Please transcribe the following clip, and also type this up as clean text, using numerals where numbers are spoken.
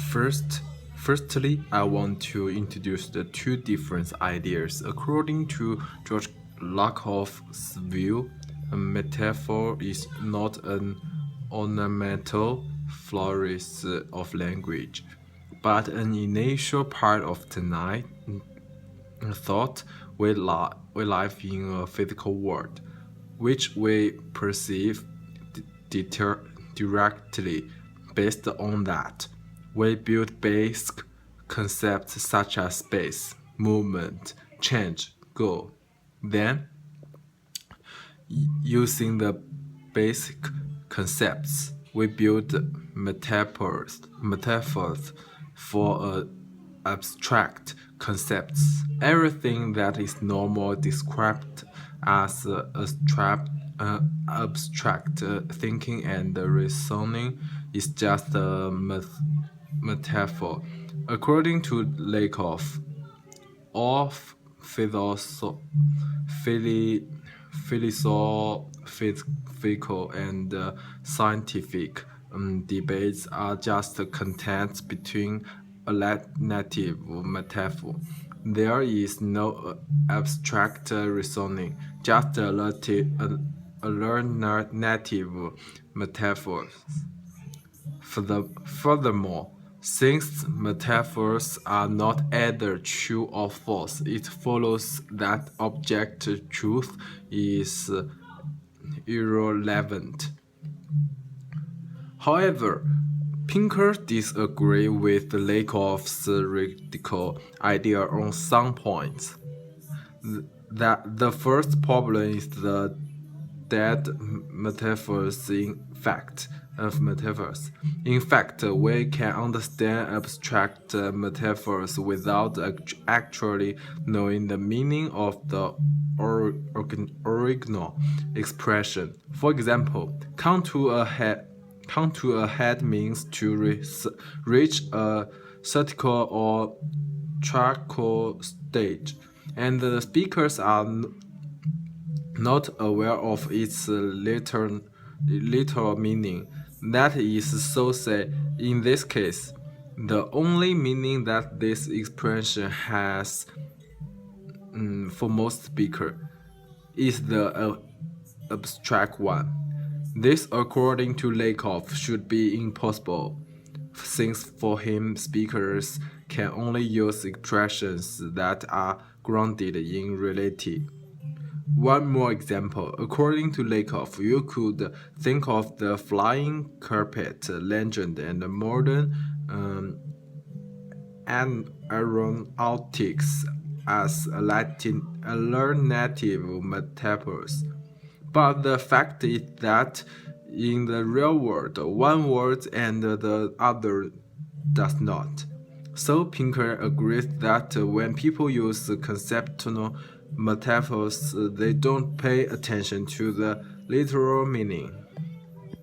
Firstly, I want to introduce the two different ideas. According to George Lakoff's view, a metaphor is not an ornamental flourish of language, but an initial part of the night thought we live in a physical world, which we perceive directly. Based on that, we build basic concepts such as space, movement, change, goal. Then, using the basic concepts, we build metaphors for abstract concepts. Everything that is normal described as abstract thinking and reasoning is just a metaphor. According to Lakoff, all philosophical and scientific debates are just content between alternative metaphor. There is no abstract reasoning, just alternative metaphors. Furthermore, since metaphors are not either true or false, it follows that objective truth is irrelevant. However, Pinker disagrees with Lakoff's radical idea on some points. That the first problem is the dead metaphors of metaphors. In fact, we can understand abstract metaphors without actually knowing the meaning of the original expression. For example, come to a head means to reach a vertical or triangle stage, and the speakers are not aware of its literal meaning. That is so say, in this case, the only meaning that this expression has for most speakers is the abstract one. This, according to Lakoff, should be impossible, since for him speakers can only use expressions that are grounded in reality. One more example. According to Lakoff, you could think of the flying carpet legend and modern aeronautics as alternative metaphors. But the fact is that in the real world, one works and the other does not. So Pinker agrees that when people use conceptual metaphors, they don't pay attention to the literal meaning.